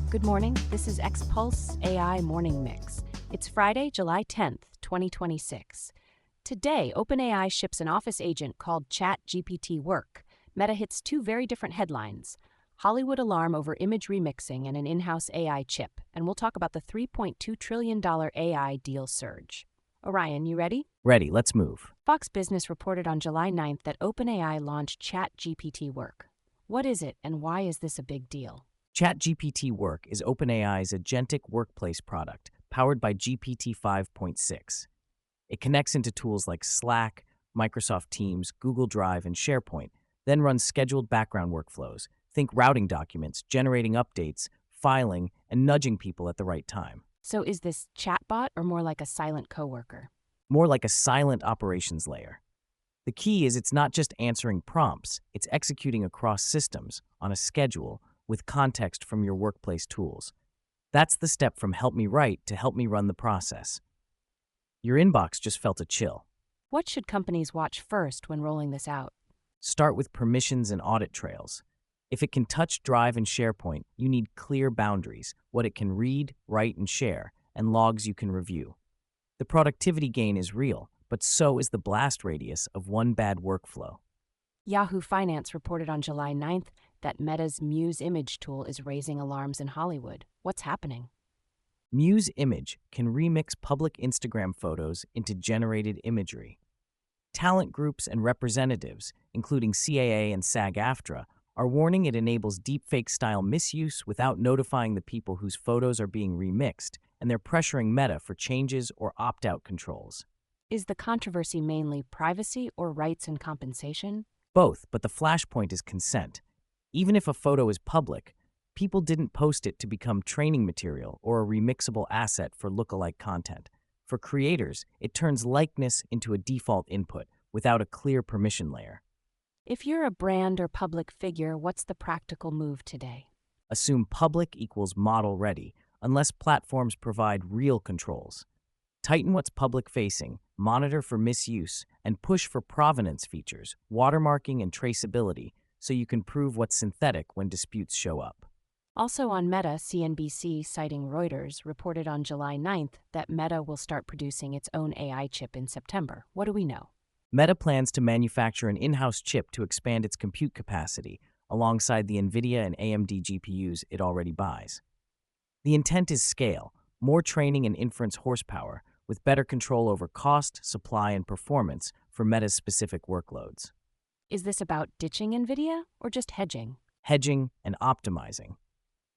Good morning. This is X-Pulse AI Morning Mix. It's Friday, July 10th, 2026. Today, OpenAI ships an office agent called ChatGPT Work. Meta hits two very different headlines: Hollywood alarm over image remixing and an in-house AI chip. And we'll talk about the $3.2 trillion AI deal surge. Orion, you ready? Ready, let's move. Fox Business reported on July 9th that OpenAI launched ChatGPT Work. What is it, and why is this a big deal? ChatGPT Work is OpenAI's agentic workplace product, powered by GPT 5.6. It connects into tools like Slack, Microsoft Teams, Google Drive, and SharePoint, then runs scheduled background workflows. Think routing documents, generating updates, filing, and nudging people at the right time. So is this chatbot or more like a silent coworker? More like a silent operations layer. The key is it's not just answering prompts, it's executing across systems, on a schedule, with context from your workplace tools. That's the step from help me write to help me run the process. Your inbox just felt a chill. What should companies watch first when rolling this out? Start with permissions and audit trails. If it can touch Drive and SharePoint, you need clear boundaries, what it can read, write, and share, and logs you can review. The productivity gain is real, but so is the blast radius of one bad workflow. Yahoo Finance reported on July 9th that Meta's Muse image tool is raising alarms in Hollywood. What's happening? Muse Image can remix public Instagram photos into generated imagery. Talent groups and representatives, including CAA and SAG-AFTRA, are warning it enables deepfake-style misuse without notifying the people whose photos are being remixed, and they're pressuring Meta for changes or opt-out controls. Is the controversy mainly privacy or rights and compensation? Both, but the flashpoint is consent. Even if a photo is public, people didn't post it to become training material or a remixable asset for lookalike content. For creators, it turns likeness into a default input without a clear permission layer. If you're a brand or public figure, what's the practical move today? Assume public equals model ready, unless platforms provide real controls. Tighten what's public-facing, monitor for misuse, and push for provenance features, watermarking and traceability, so you can prove what's synthetic when disputes show up. Also on Meta, CNBC, citing Reuters, reported on July 9th that Meta will start producing its own AI chip in September. What do we know? Meta plans to manufacture an in-house chip to expand its compute capacity, alongside the Nvidia and AMD GPUs it already buys. The intent is scale, more training and inference horsepower, with better control over cost, supply, and performance for Meta's specific workloads. Is this about ditching Nvidia or just hedging? Hedging and optimizing.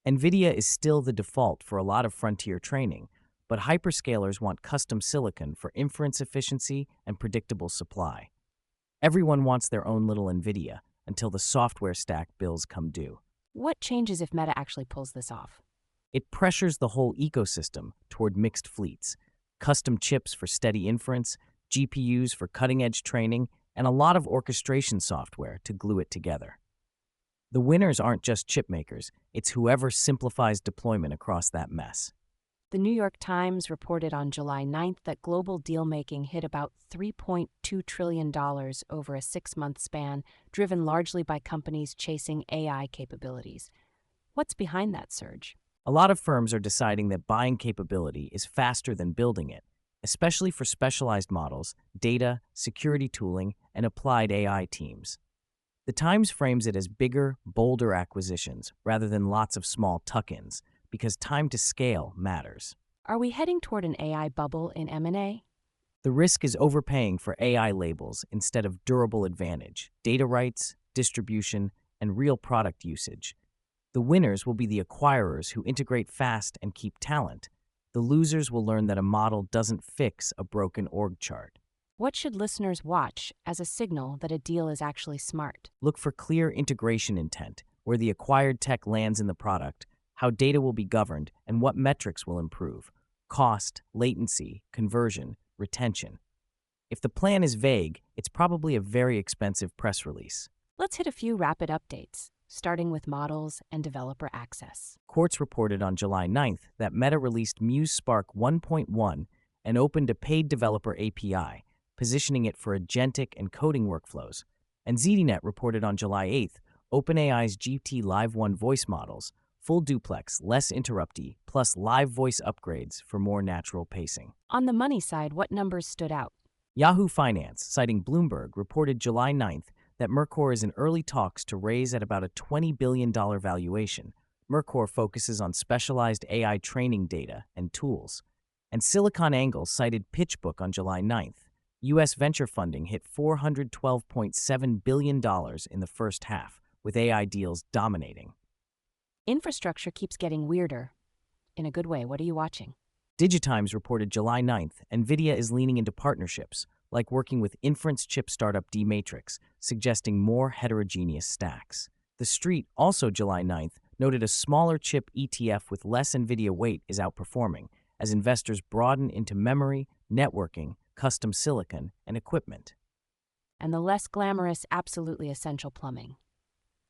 Nvidia is still the default for a lot of frontier training, but hyperscalers want custom silicon for inference efficiency and predictable supply. Everyone wants their own little Nvidia until the software stack bills come due. What changes if Meta actually pulls this off? It pressures the whole ecosystem toward mixed fleets, custom chips for steady inference, GPUs for cutting-edge training, and a lot of orchestration software to glue it together. The winners aren't just chip makers, it's whoever simplifies deployment across that mess. The New York Times reported on July 9th that global deal-making hit about $3.2 trillion over a 6-month span, driven largely by companies chasing AI capabilities. What's behind that surge? A lot of firms are deciding that buying capability is faster than building it, especially for specialized models, data, security tooling, and applied AI teams. The Times frames it as bigger, bolder acquisitions rather than lots of small tuck-ins, because time to scale matters. Are we heading toward an AI bubble in M&A? The risk is overpaying for AI labels instead of durable advantage, data rights, distribution, and real product usage. The winners will be the acquirers who integrate fast and keep talent. The losers will learn that a model doesn't fix a broken org chart. What should listeners watch as a signal that a deal is actually smart? Look for clear integration intent, where the acquired tech lands in the product, how data will be governed, and what metrics will improve: cost, latency, conversion, retention. If the plan is vague, it's probably a very expensive press release. Let's hit a few rapid updates, starting with models and developer access. Quartz reported on July 9th that Meta released Muse Spark 1.1 and opened a paid developer API, positioning it for agentic and coding workflows. And ZDNet reported on July 8th OpenAI's GPT-Live-one voice models, full duplex, less interrupty, plus live voice upgrades for more natural pacing. On the money side, what numbers stood out? Yahoo Finance, citing Bloomberg, reported July 9th that Mercor is in early talks to raise at about a $20 billion valuation. Mercor focuses on specialized AI training data and tools. And SiliconANGLE cited PitchBook on July 9th. U.S. venture funding hit $412.7 billion in the first half, with AI deals dominating. Infrastructure keeps getting weirder. In a good way, what are you watching? Digitimes reported July 9th, Nvidia is leaning into partnerships, like working with inference chip startup D-Matrix, suggesting more heterogeneous stacks. The Street, also July 9th, noted a smaller chip ETF with less Nvidia weight is outperforming, as investors broaden into memory, networking, custom silicon, and equipment. And the less glamorous, absolutely essential plumbing.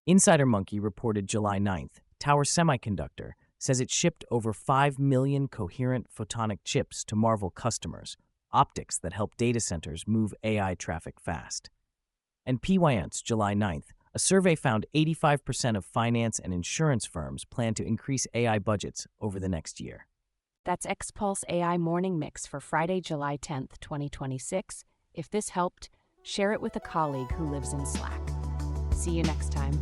Insider Monkey reported July 9th, Tower Semiconductor says it shipped over 5 million coherent photonic chips to Marvel customers, optics that help data centers move AI traffic fast. And PYNT's July 9th, a survey found 85% of finance and insurance firms plan to increase AI budgets over the next year. That's XPulse AI Morning Mix for Friday, July 10th, 2026. If this helped, share it with a colleague who lives in Slack. See you next time.